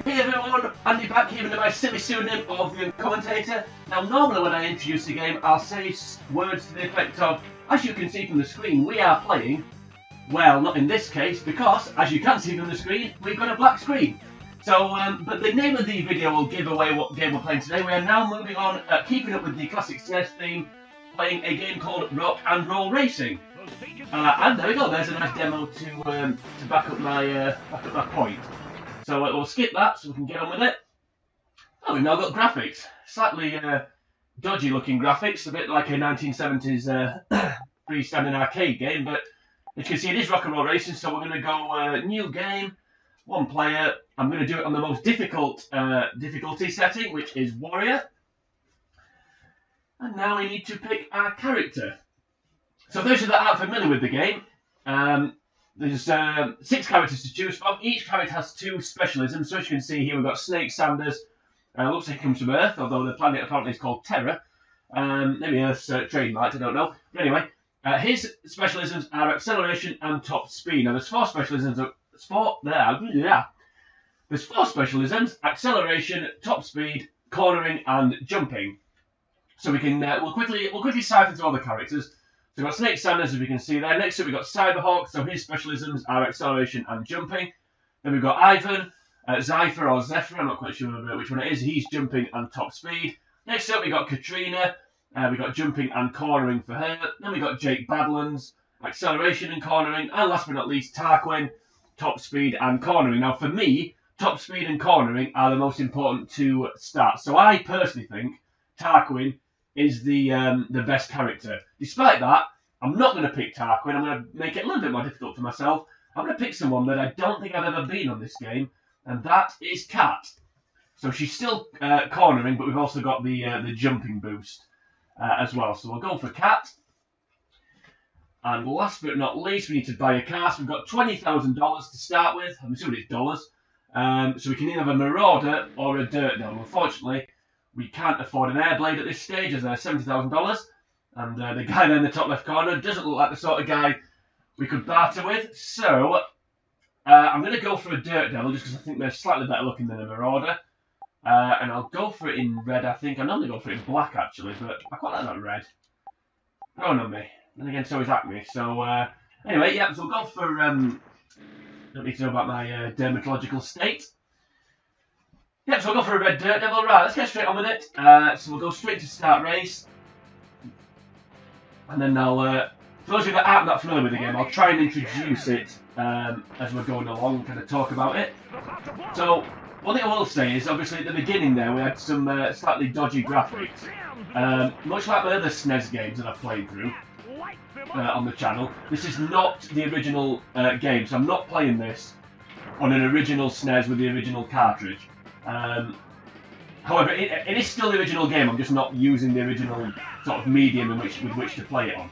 Hey everyone, Andy back here under my silly pseudonym of the Commentator. Now normally when I introduce the game I'll say words to the effect of, as you can see from the screen we are playing, well not in this case because as you can see from the screen we've got a black screen. So, but the name of the video will give away what game we're playing today. We are now moving on, keeping up with the classic SNES theme, playing a game called Rock and Roll Racing. And there we go, there's a nice demo to back up my point. So we'll skip that so we can get on with it. Oh, we've now got graphics. Slightly dodgy looking graphics, a bit like a 1970s freestanding arcade game, but as you can see it is Rock and Roll Racing, so we're going to go new game, one player. I'm going to do it on the most difficult difficulty setting, which is Warrior. And now we need to pick our character. So those that aren't familiar with the game, there's 6 characters to choose from. Each character has 2 specialisms. So as you can see here, we've got Snake Sanders. Looks like he comes from Earth, although the planet apparently is called Terra. Maybe Earth's trademarked, I don't know. But anyway, his specialisms are acceleration and top speed. Now there's 4 specialisms. There's 4 specialisms: acceleration, top speed, cornering, and jumping. So we can we'll quickly siphon through all the characters. So we've got Snake Sanders, as we can see there. Next up, we've got Cyberhawk, so his specialisms are acceleration and jumping. Then we've got Ivan, Zypher or Zephyr, I'm not quite sure which one it is. He's jumping and top speed. Next up, we've got Katrina. We've got jumping and cornering for her. Then we've got Jake Badlands, acceleration and cornering. And last but not least, Tarquin, top speed and cornering. Now, for me, top speed and cornering are the most important to start. So I personally think Tarquin is the best character. Despite that, I'm not going to pick Tarquin. I'm going to make it a little bit more difficult for myself. I'm going to pick someone that I don't think I've ever been on this game, and that is Kat. So she's still cornering, but we've also got the jumping boost as well. So we'll go for Kat. And last but not least, we need to buy a car. So we've got $20,000 to start with. I'm assuming it's dollars. So we can either have a Marauder or a Dirt Devil. Unfortunately, we can't afford an Airblade at this stage, as they're $70,000. And the guy there in the top left corner doesn't look like the sort of guy we could barter with. So I'm going to go for a Dirt Devil, just because I think they're slightly better looking than a Marauder. And I'll go for it in red, I think. I normally go for it in black, actually, but I quite like that red. Growing on me. And again, so is Acme. So, anyway, yeah, so we'll go for... don't need to know about my dermatological state. Yep, so we'll go for a red Dirt Devil. Right, let's get straight on with it. So we'll go straight to start race. And then I'll, for those of you that aren't that familiar with the game, I'll try and introduce it as we're going along, kind of talk about it. So, one thing I will say is, obviously at the beginning there, we had some slightly dodgy graphics. Much like my other SNES games that I've played through on the channel, this is not the original game, so I'm not playing this on an original SNES with the original cartridge. However, it is still the original game. I'm just not using the original sort of medium with which to play it on.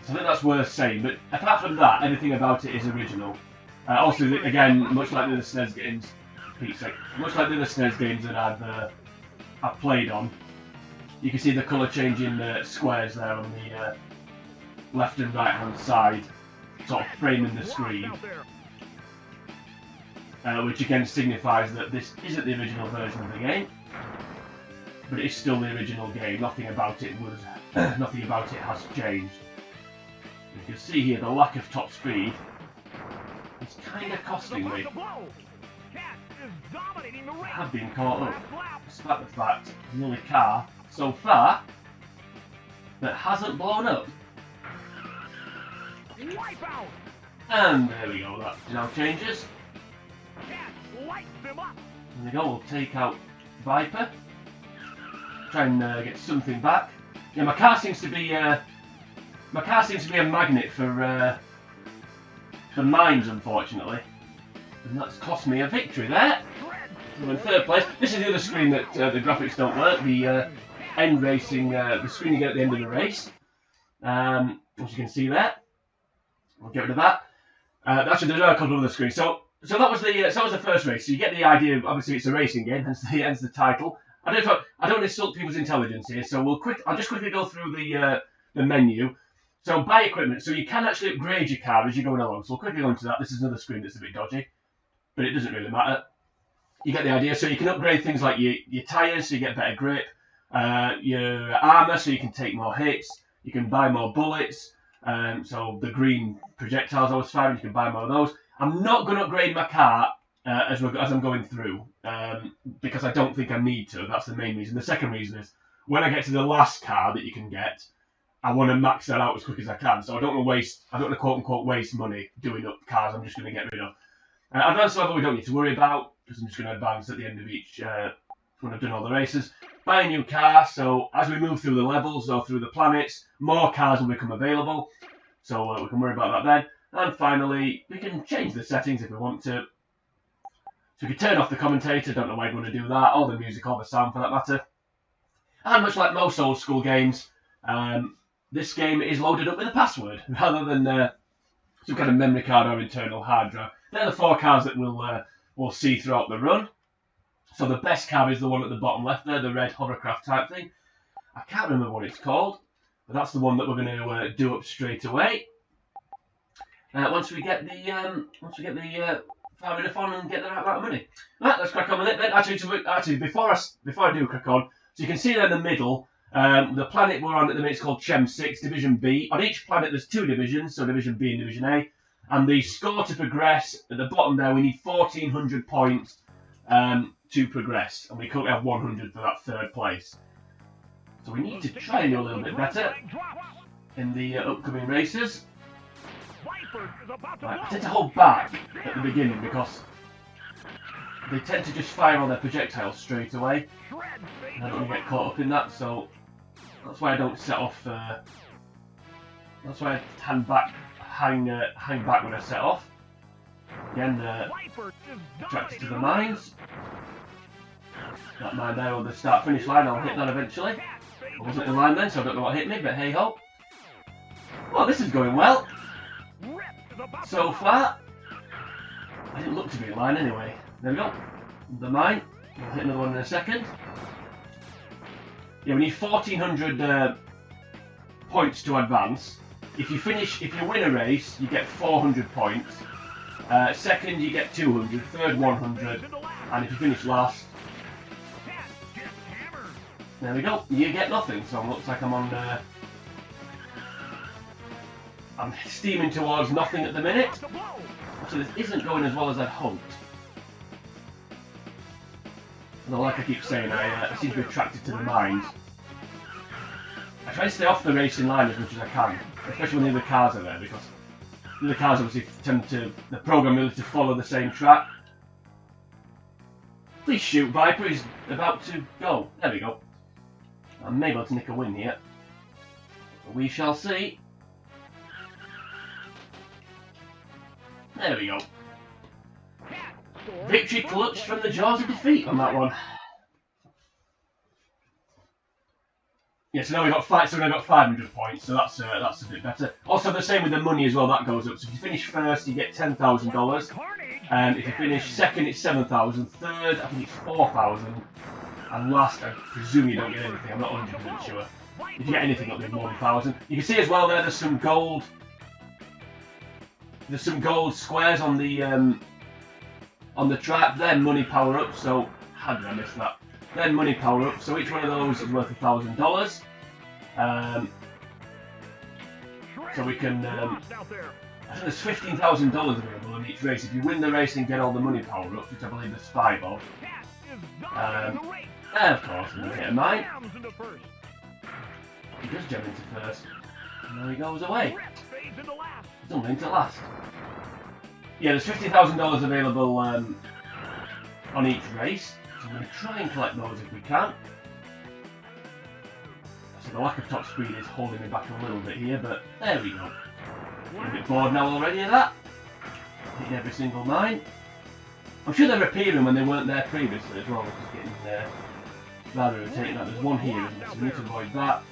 So I think that's worth saying. But apart from that, everything about it is original. Also, again, much like the other SNES games, that I've played on, you can see the colour changing squares there on the left and right hand side, sort of framing the screen. Which again signifies that this isn't the original version of the game, but it is still the original game. Nothing about it has changed. You can see here the lack of top speed is kind of costing me. I have been caught up, despite the fact the only car so far that hasn't blown up. And there we go. That now changes. There we go, we'll take out Viper. Try and get something back. Yeah, my car seems to be a magnet for mines, unfortunately. And that's cost me a victory there. I'm in 3rd place. This is the other screen that the graphics don't work. The end racing, the screen you get at the end of the race. As you can see there. We'll get rid of that. Actually, there are a couple of other screens. So that was the first race. So you get the idea. Obviously, it's a racing game, hence the title. I don't insult people's intelligence here. So I'll just quickly go through the menu. So buy equipment. So you can actually upgrade your car as you're going along. So we'll quickly go into that. This is another screen that's a bit dodgy. but it doesn't really matter. You get the idea. So you can upgrade things like your tyres, so you get better grip, your armour, so you can take more hits. You can buy more bullets. So the green projectiles I was firing, you can buy more of those. I'm not going to upgrade my car as I'm going through, because I don't think I need to. That's the main reason. The second reason is when I get to the last car that you can get, I want to max that out as quick as I can. So I don't want to quote unquote waste money doing up cars I'm just going to get rid of. Advanced level we don't need to worry about, because I'm just going to advance at the end of each, when I've done all the races. Buy a new car, so as we move through the levels or through the planets, more cars will become available. So we can worry about that then. And finally, we can change the settings if we want to. So we can turn off the commentator, don't know why you'd want to do that, or the music or the sound for that matter. And much like most old school games, this game is loaded up with a password, rather than some kind of memory card or internal hard drive. They're the 4 cars that we'll see throughout the run. So the best car is the one at the bottom left there, the red hovercraft type thing. I can't remember what it's called, but that's the one that we're going to do up straight away. Once we get the far enough on and get the right amount of money. Right, let's crack on with it then. Actually, before I do crack on, so you can see there in the middle, the planet we're on at the minute is called Chem 6, Division B. On each planet there's 2 divisions, so Division B and Division A. And the score to progress, at the bottom there, we need 1,400 points to progress. And we currently have 100 for that 3rd place. So we need to try and do a little bit better in the upcoming races. Right, I tend to hold back at the beginning because they tend to just fire all their projectiles straight away. And I don't want to get caught up in that, so that's why I don't set off. That's why I hang back when I set off. Again, attracted to the mines. That mine there on the start-finish line, I'll hit that eventually. I wasn't in line then, so I don't know what hit me, but hey ho. Well, this is going well. So far, I didn't look to be in line anyway. There we go. The mine. I'll hit another one in a second. Yeah, we need 1,400 points to advance. If you win a race, you get 400 points. Second, you get 200. Third, 100. And if you finish last, there we go. You get nothing. So it looks like I'm on. I'm steaming towards nothing at the minute. So this isn't going as well as I'd hoped. Although, like I keep saying, I seem to be attracted to the mines. I try to stay off the racing line as much as I can, especially when the other cars are there, because the other cars obviously tend to, the program really to follow the same track. Please shoot, Viper, he's about to go. There we go. I may be able to nick a win here. But we shall see. There we go. Victory clutched from the jaws of defeat on that one. Yeah, so now we've got 500 points, so that's a bit better. Also, the same with the money as well, that goes up. So if you finish first, you get $10,000. If you finish second, it's $7,000. Third, I think it's $4,000. And last, I presume you don't get anything. I'm not 100% sure. If you get anything, it'll be more than 1,000. You can see as well there, there's some gold. There's some gold squares on the track. They're money power up. So how did I miss that? Then money power up, so each one of those is worth $1,000. So we can, I think there's $15,000 available on each race. If you win the race and get all the money power ups, which I believe there's 5 of. And of course, we're going to hit a mine. He does jump into first. And there he goes away. Something into last. Yeah, there's $50,000 available on each race. So I'm going to try and collect those if we can. So the lack of top speed is holding me back a little bit here, but there we go. I'm a bit bored now already of that. Hitting every single mine. I'm sure they're appearing when they weren't there previously as well, which is getting rather irritating. There's one here, isn't there? So we need to avoid that.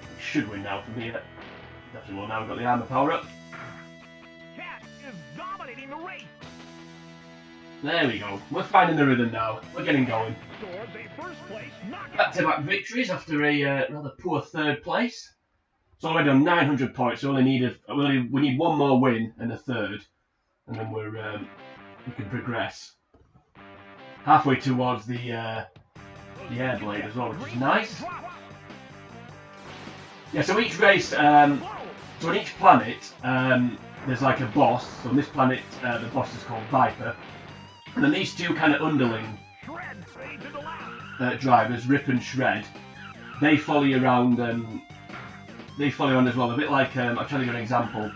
We should win now from here. Definitely will now. We've got the armor power up. There we go. We're finding the rhythm now. We're getting going. Back-to-back victories after a rather poor 3rd place. So already on 900 points. So we need one more win and a 3rd, and then we're we can progress. Halfway towards the air blade as well, which is nice. Yeah, so each race, so on each planet, there's like a boss. So on this planet, the boss is called Viper. And then these two kind of underling drivers, Rip and Shred, they follow you around. They follow you around as well. A bit like I'm trying to give an example.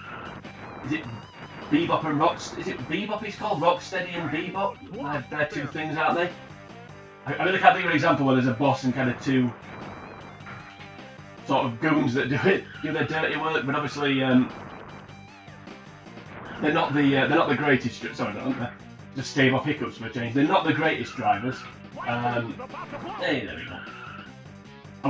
Is it Bebop and Rocksteady? Is it Bebop? It's called Rocksteady and Bebop. They're two things, aren't they? I really can't think of an example where there's a boss and kind of two sort of goons that do their dirty work, but obviously they're not the greatest. Sorry, not just stave off hiccups for a change. They're not the greatest drivers. Hey, there we go. I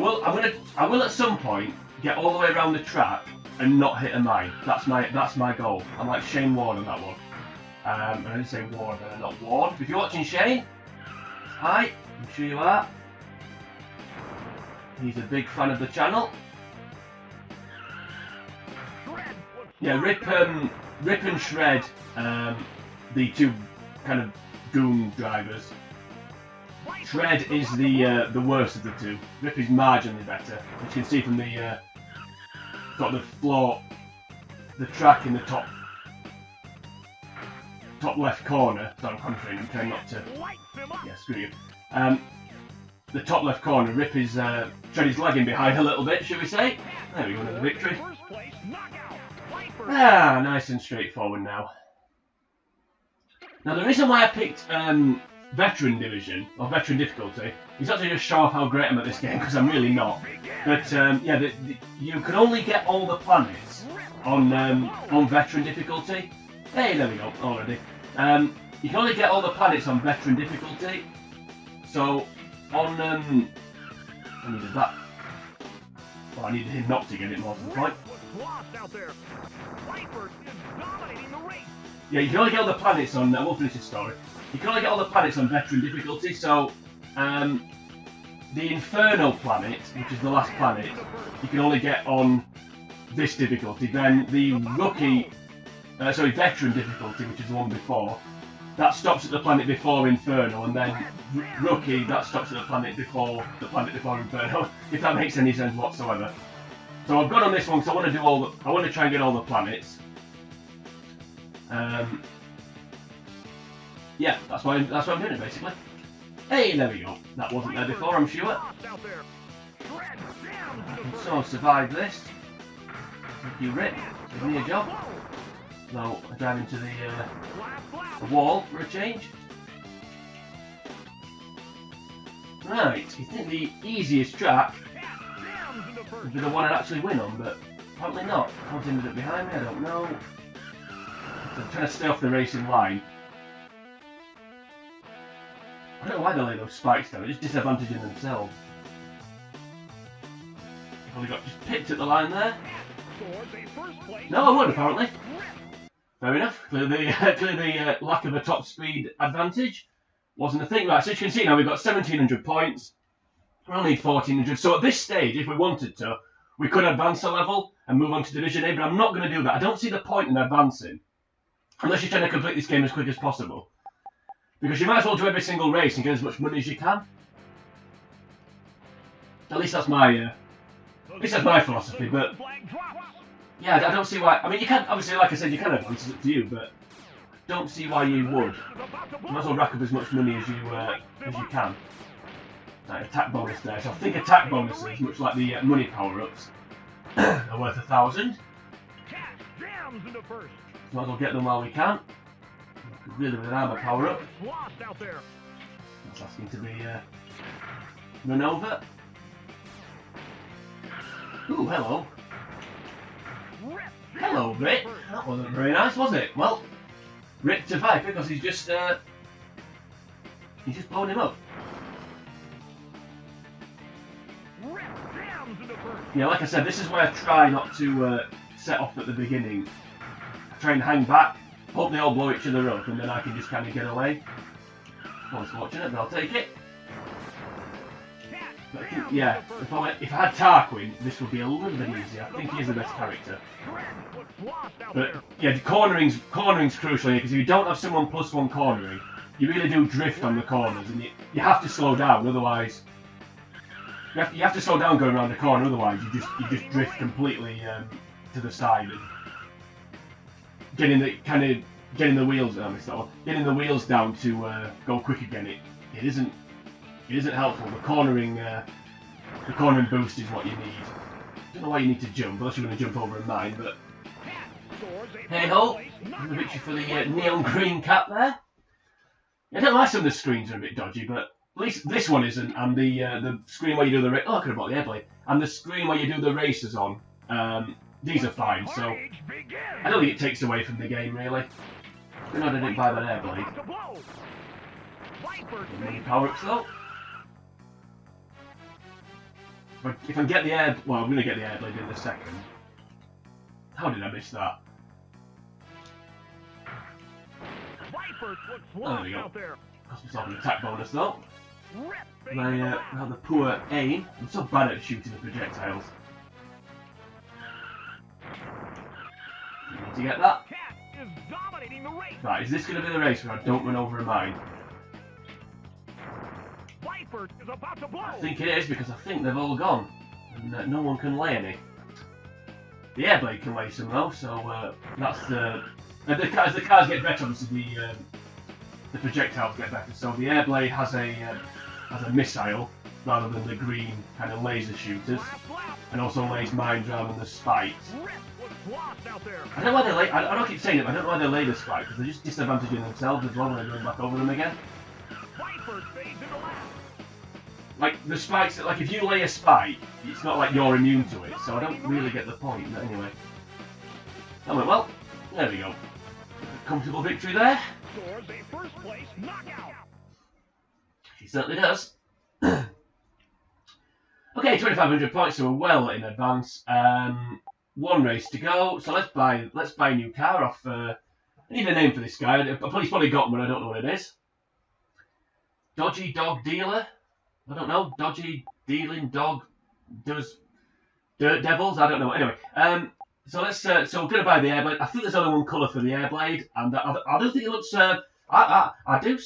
will at some point get all the way around the track and not hit a mine. That's my goal. I'm like Shane Warne on that one. I didn't say Warne, but I'm not Warne. If you're watching Shane, hi, I'm sure you are. He's a big fan of the channel. Yeah, Rip and Shred, the two kind of goon drivers. Shred is the worst of the two. Rip is marginally better. As you can see from the sort of the floor, the track in the top left corner. So I'm concentrating. I'm trying not to. Yeah, screw you. The top left corner, Rip is Shred is lagging behind a little bit, should we say? There we go, another victory. Ah, nice and straightforward now. Now the reason why I picked Veteran Division, or Veteran Difficulty, is not to just show off how great I'm at this game, because I'm really not. But yeah, you can only get all the planets on Veteran Difficulty. Hey, there we go, already. You can only get all the planets on Veteran Difficulty. So, on, I needed that. Well, I needed him not to get it more to the point. Yeah, you can only get all the planets on, we'll finish this story. You can only get all the planets on Veteran Difficulty, so, the Inferno planet, which is the last planet, you can only get on this difficulty. Then the Rookie, Veteran Difficulty, which is the one before, that stops at the planet before Inferno, and then Rookie, that stops at the planet before Inferno, if that makes any sense whatsoever. So I've gone on this one because I want to try and get all the planets. Yeah, that's why I'm doing it basically. Hey, there we go. That wasn't there before, I'm sure. I can so survive this. Thank you, Rip. Give me a job. So I drive into the wall for a change. Right, you think the easiest track would be the one I'd actually win on, but apparently not. How's ended up behind me? I don't know. So I'm trying to stay off the racing line. I don't know why they lay those spikes down, they're just disadvantaging themselves. Probably got just picked at the line there. No, I would apparently. Fair enough. Clearly the lack of a top speed advantage wasn't a thing. Right, so as you can see now we've got 1700 points. We only need 1400. So at this stage, if we wanted to, we could advance a level and move on to Division A, but I'm not going to do that. I don't see the point in advancing unless you're trying to complete this game as quick as possible. Because you might as well do every single race and get as much money as you can. At least that's my philosophy, but yeah, I don't see why. I mean, you can, obviously, like I said, you can advance, it's up to you, but don't see why you would. You might as well rack up as much money as you can. Right, attack bonus there. So I think attack bonuses, much like the money power-ups, are worth 1,000. Might as well get them while we can. Really with an armor power-up. That's asking to be run over. Ooh, hello. Hello, Rip. That wasn't very nice, was it? Well, Rip to Viper because he's just blown him up. Yeah, like I said, this is why I try not to set off at the beginning. I try and hang back, hope they all blow each other up, and then I can just kind of get away. Unfortunate, but I'll take it. But I think, yeah, if I had Tarquin, this would be a little bit easier. I think he is the best character. But yeah, the cornering's crucial here, because if you don't have someone +1 cornering, you really do drift on the corners, and you have to slow down, otherwise you have to slow down going around the corner, otherwise you just drift completely to the side and getting the wheels down to go quick again. It isn't helpful. The cornering boost is what you need. I don't know why you need to jump, unless you're going to jump over a mine, but hey ho, the victory for the neon green cat there. I don't like some of the screens are a bit dodgy, but at least this one isn't, and the screen where you do the I could have bought the airblade, and the screen where you do the races on, these are fine, so I don't think it takes away from the game really. I know I didn't buy that airblade. Many power-ups though. If I get the I'm going to get the airblade in a second. How did I miss that? Oh, there we go. Cost myself an attack bonus though. My rather poor aim. I'm so bad at shooting the projectiles. Need to get that. Right, is this going to be the race where I don't run over a mine? I think it is, because I think they've all gone, and no one can lay any. The airblade can lay some though, so that's the. As the cars get better, obviously the projectiles get better. So the airblade has a missile rather than the green kind of laser shooters, and also lays mines rather than the spikes. I don't know why they lay. I don't keep saying it, but I don't know why they lay the spikes, because they're just disadvantaging themselves as well when they're going back over them again. Like the spikes, like if you lay a spike, it's not like you're immune to it, so I don't really get the point. But anyway, that went well. There we go. Comfortable victory there. She certainly does. Okay, 2,500 points, so we're well in advance. One race to go, so let's buy a new car off. I need a name for this guy. He's probably got one, but I don't know what it is. Dodgy Dog Dealer. I don't know. Dodgy Dealing Dog does Dirt Devils. I don't know. Anyway, so let's. So we're gonna buy the airblade. I think there's only one colour for the airblade, and I do think it looks. I do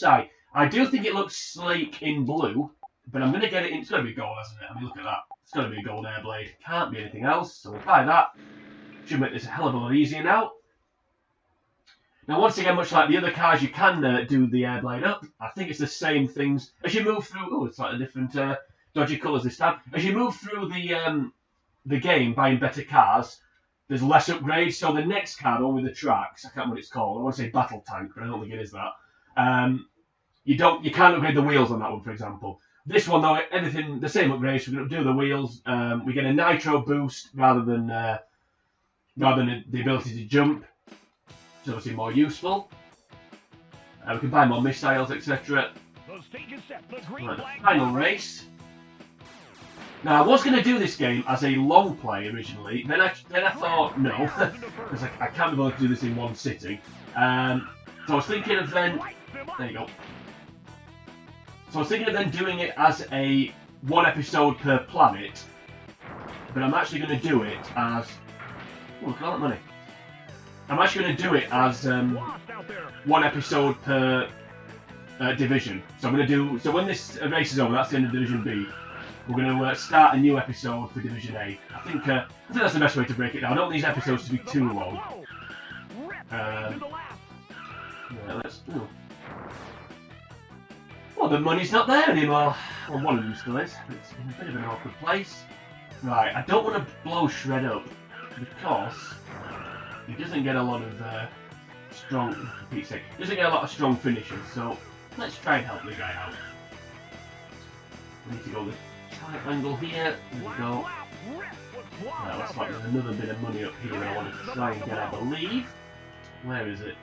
think it looks sleek in blue, but I'm gonna get it in. It's gonna be gold, hasn't it? I mean, look at that. It's gonna be a gold airblade. Can't be anything else. So we'll buy that. Should make this a hell of a lot easier now. Now, once again, much like the other cars, you can do the airblade up. I think it's the same things as you move through. Oh, it's slightly different dodgy colours this time. As you move through the game, buying better cars, there's less upgrades. So the next car, on with the tracks, I can't remember what it's called. I want to say Battle Tank, but I don't think it is that. You can't upgrade the wheels on that one, for example. This one, though, everything the same upgrades. We're going to do the wheels. We get a nitro boost rather than the ability to jump. It's obviously more useful. We can buy more missiles, etc. Right, the final race. Now, I was going to do this game as a long play originally. Then I thought no, because I can't be bothered to do this in one sitting. So I was thinking of then. There you go. So I was thinking of then doing it as a one episode per planet. But I'm actually going to do it as. Oh, look at all that money. I'm actually going to do it as one episode per division. So I'm going to do. So when this race is over, that's the end of Division B. We're going to start a new episode for Division A. I think that's the best way to break it down. I don't want these episodes to be too long. Yeah, let's. Ooh. Well, the money's not there anymore. Well, one of them still is. It's in a bit of an awkward place. Right, I don't want to blow Shred up because he doesn't get a lot of strong. He doesn't get a lot of strong finishes. So let's try and help the guy out. We need to go the tight angle here. There we go. Right, looks like there's another bit of money up here I want to try and get, I believe. Where is it?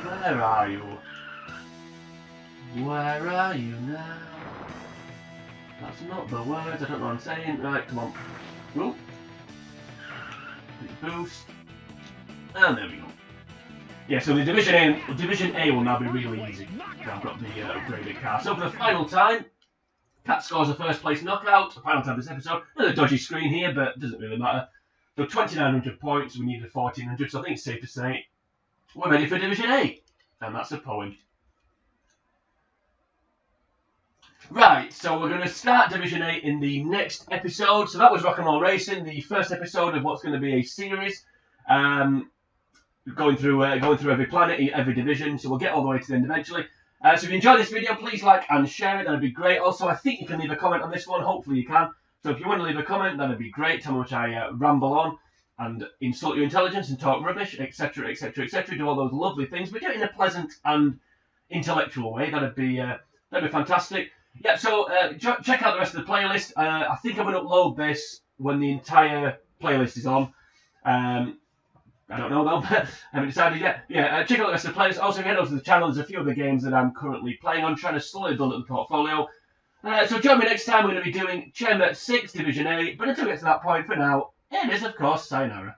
Where are you? Where are you now? That's not the words, I don't know what I'm saying. Right, come on. Ooh. Boost. And there we go. Yeah, so the Division A will now be really easy. I've got the upgraded car. So for the final time, Cat scores a first place knockout. The final time this episode. Another dodgy screen here, but it doesn't really matter. So 2,900 points, we needed 1,400, so I think it's safe to say we're ready for Division 8. And that's a poem. Right, so we're going to start Division 8 in the next episode. So that was Rock and Roll Racing, the first episode of what's going to be a series. Going through every planet, every division, so we'll get all the way to the end eventually. So if you enjoyed this video, please like and share it, that'd be great. Also, I think you can leave a comment on this one, hopefully you can. So if you want to leave a comment, that'd be great. Tell me how much I ramble on and insult your intelligence and talk rubbish, etc, etc, etc. Do all those lovely things, but do it in a pleasant and intellectual way. That'd be fantastic. Yeah, so check out the rest of the playlist. I think I'm going to upload this when the entire playlist is on. I don't know though, but I haven't decided yet. Yeah, check out the rest of the playlist. Also, if you head over to the channel, there's a few other games that I'm currently playing on, trying to slowly build up the portfolio. So join me next time. We're going to be doing Chem 6 Division 8. But until we get to that point, for now, it is, of course, sayonara.